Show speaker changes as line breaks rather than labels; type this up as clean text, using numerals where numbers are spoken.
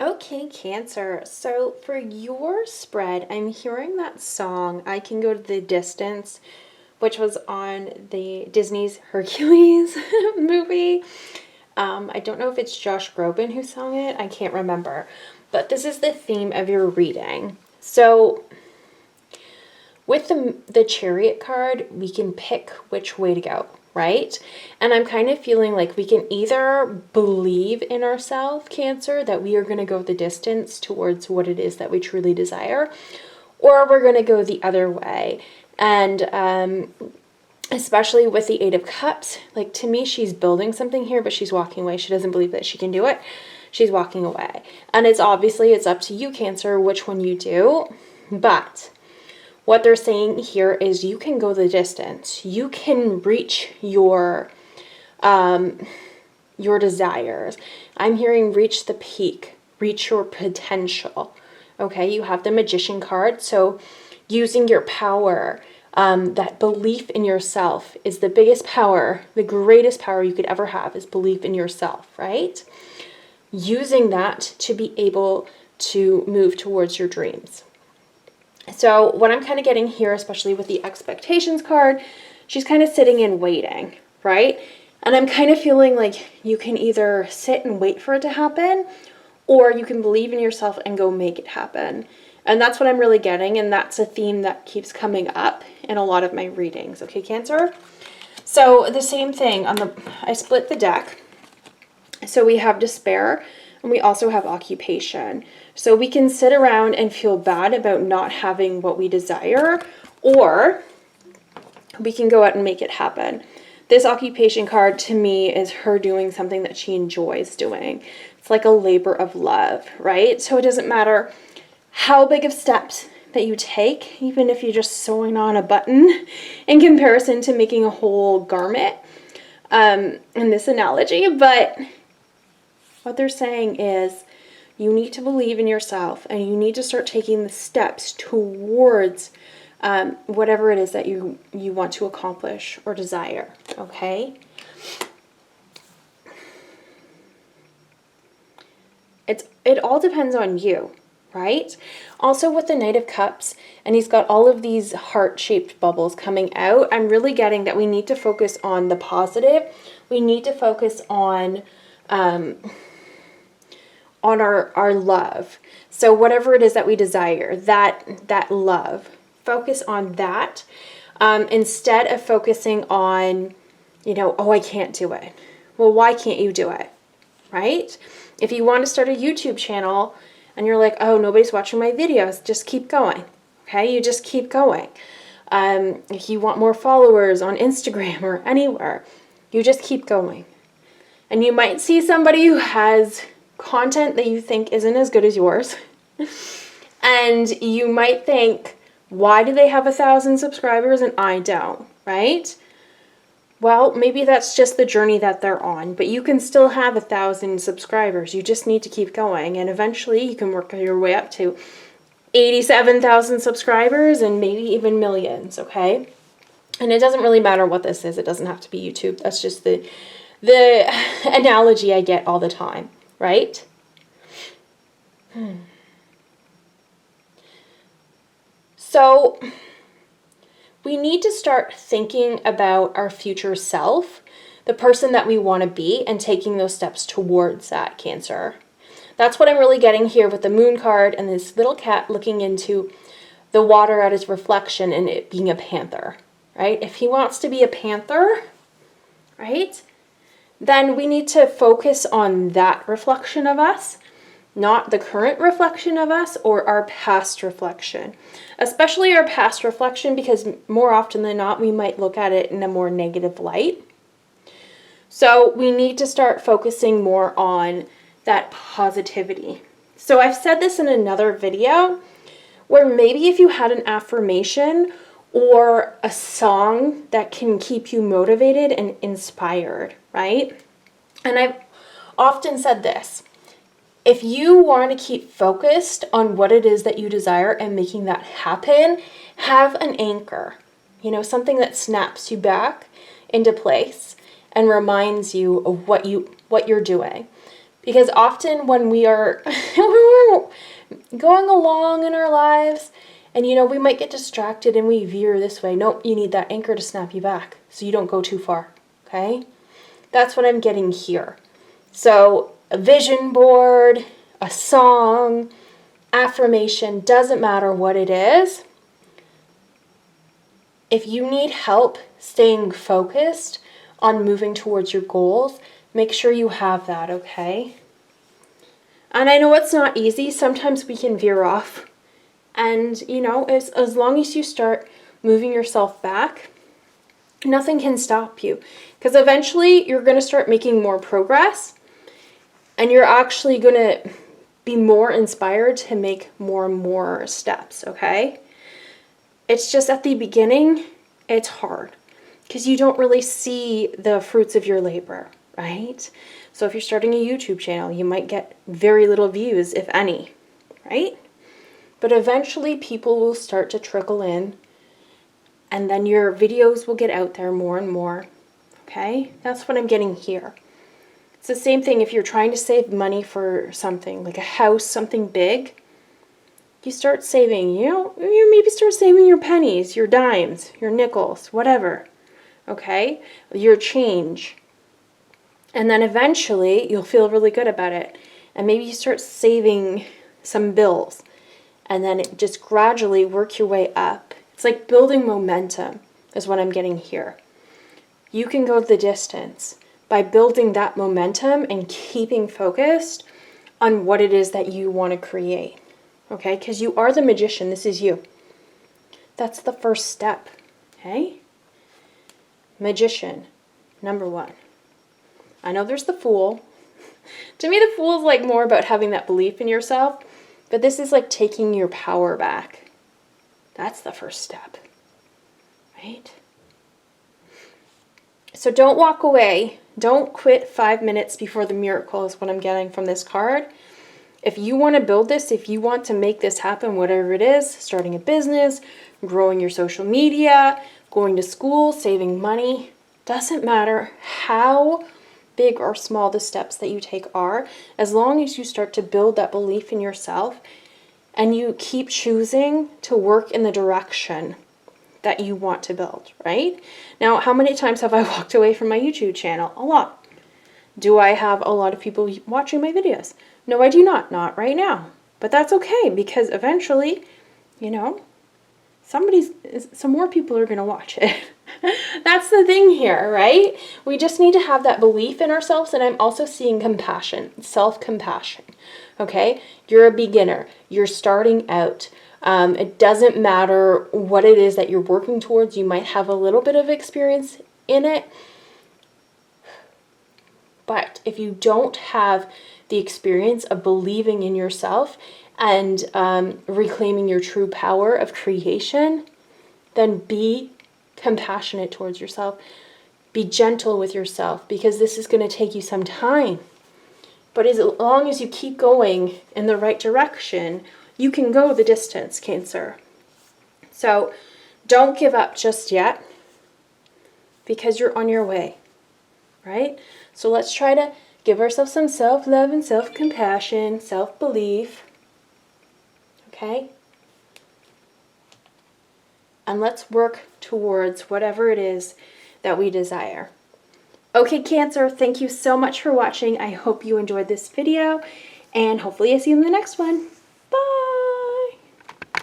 Okay, Cancer. So for your spread, I'm hearing that song, I Can Go to the Distance, which was on the Disney's Hercules movie. I don't know if it's Josh Groban who sung it. I can't remember. But this is the theme of your reading. So with the Chariot card, we can pick which way to go, right? And I'm kind of feeling like we can either believe in ourselves, Cancer, that we are going to go the distance towards what it is that we truly desire, or we're going to go the other way. And especially with the Eight of Cups, like to me, she's building something here, but she's walking away. She doesn't believe that she can do it. She's walking away. And it's up to you, Cancer, which one you do. But what they're saying here is you can go the distance. You can reach your desires. I'm hearing reach the peak, reach your potential. Okay, you have the Magician card. So using your power, that belief in yourself is the biggest power, the greatest power you could ever have is belief in yourself, right? Using that to be able to move towards your dreams. So what I'm kind of getting here, especially with the expectations card, she's kind of sitting and waiting, right? And I'm kind of feeling like you can either sit and wait for it to happen, or you can believe in yourself and go make it happen. And that's what I'm really getting, and that's a theme that keeps coming up in a lot of my readings. Okay, Cancer? So the same thing, I split the deck. So we have despair, and we also have occupation. So we can sit around and feel bad about not having what we desire, or we can go out and make it happen. This occupation card to me is her doing something that she enjoys doing. It's like a labor of love, right? So it doesn't matter how big of steps that you take, even if you're just sewing on a button in comparison to making a whole garment, in this analogy. But what they're saying is you need to believe in yourself, and you need to start taking the steps towards whatever it is that you want to accomplish or desire, okay? It all depends on you, right? Also with the Knight of Cups, and he's got all of these heart-shaped bubbles coming out, I'm really getting that we need to focus on the positive. We need to focus on our love. So whatever it is that we desire, that love, focus on that, instead of focusing on, oh, I can't do it. Well, why can't you do it, right? If you want to start a YouTube channel and you're like, oh, nobody's watching my videos, just keep going, okay? You just keep going. If you want more followers on Instagram or anywhere, you just keep going. And you might see somebody who has content that you think isn't as good as yours. And you might think, why do they have 1,000 subscribers and I don't, right? Well, maybe that's just the journey that they're on, but you can still have 1,000 subscribers. You just need to keep going, and eventually you can work your way up to 87,000 subscribers and maybe even millions, okay? And it doesn't really matter what this is. It doesn't have to be YouTube. That's just the analogy I get all the time, right? So we need to start thinking about our future self, the person that we want to be, and taking those steps towards that, Cancer. That's what I'm really getting here with the Moon card and this little cat looking into the water at his reflection and it being a panther, right? If he wants to be a panther, right, then we need to focus on that reflection of us, not the current reflection of us or our past reflection. Especially our past reflection, because more often than not, we might look at it in a more negative light. So we need to start focusing more on that positivity. So I've said this in another video, where maybe if you had an affirmation or a song that can keep you motivated and inspired, right? And I've often said this. If you want to keep focused on what it is that you desire and making that happen, have an anchor, something that snaps you back into place and reminds you of what you're doing. Because often when we are when we're going along in our lives, and we might get distracted and we veer this way. Nope, you need that anchor to snap you back so you don't go too far. Okay? That's what I'm getting here. So a vision board, a song, affirmation, doesn't matter what it is. If you need help staying focused on moving towards your goals, make sure you have that, okay? And I know it's not easy. Sometimes we can veer off. And, as long as you start moving yourself back, nothing can stop you. Because eventually you're going to start making more progress. And you're actually going to be more inspired to make more and more steps, okay? It's just at the beginning, it's hard. Because you don't really see the fruits of your labor, right? So if you're starting a YouTube channel, you might get very little views, if any, right? But eventually people will start to trickle in, and then your videos will get out there more and more, okay? That's what I'm getting here. It's the same thing if you're trying to save money for something, like a house, something big. You start saving, you maybe start saving your pennies, your dimes, your nickels, whatever, okay? Your change. And then eventually you'll feel really good about it. And maybe you start saving some bills. And then it just gradually work your way up. It's like building momentum is what I'm getting here. You can go the distance by building that momentum and keeping focused on what it is that you want to create. Okay? Because you are the magician. This is you. That's the first step. Okay? Magician, number 1. I know there's the fool. To me, the fool is like more about having that belief in yourself, but this is like taking your power back. That's the first step, right? So don't walk away. Don't quit 5 minutes before the miracle is what I'm getting from this card. If you want to build this, if you want to make this happen, whatever it is, starting a business, growing your social media, going to school, saving money, doesn't matter how big or small the steps that you take are, as long as you start to build that belief in yourself and you keep choosing to work in the direction that you want to build, right? Now, how many times have I walked away from my YouTube channel? A lot. Do I have a lot of people watching my videos? No, I do not. Not right now. But that's okay, because eventually, some more people are going to watch it. That's the thing here, right? We just need to have that belief in ourselves, and I'm also seeing compassion, self-compassion, okay? You're a beginner. You're starting out. It doesn't matter what it is that you're working towards. You might have a little bit of experience in it, but if you don't have the experience of believing in yourself and reclaiming your true power of creation, then be compassionate towards yourself. Be gentle with yourself, because this is going to take you some time. But as long as you keep going in the right direction, you can go the distance, Cancer. So don't give up just yet, because you're on your way, right? So let's try to give ourselves some self-love and self-compassion, self-belief, okay? And let's work towards whatever it is that we desire. Okay, Cancer, thank you so much for watching. I hope you enjoyed this video, and hopefully I see you in the next one.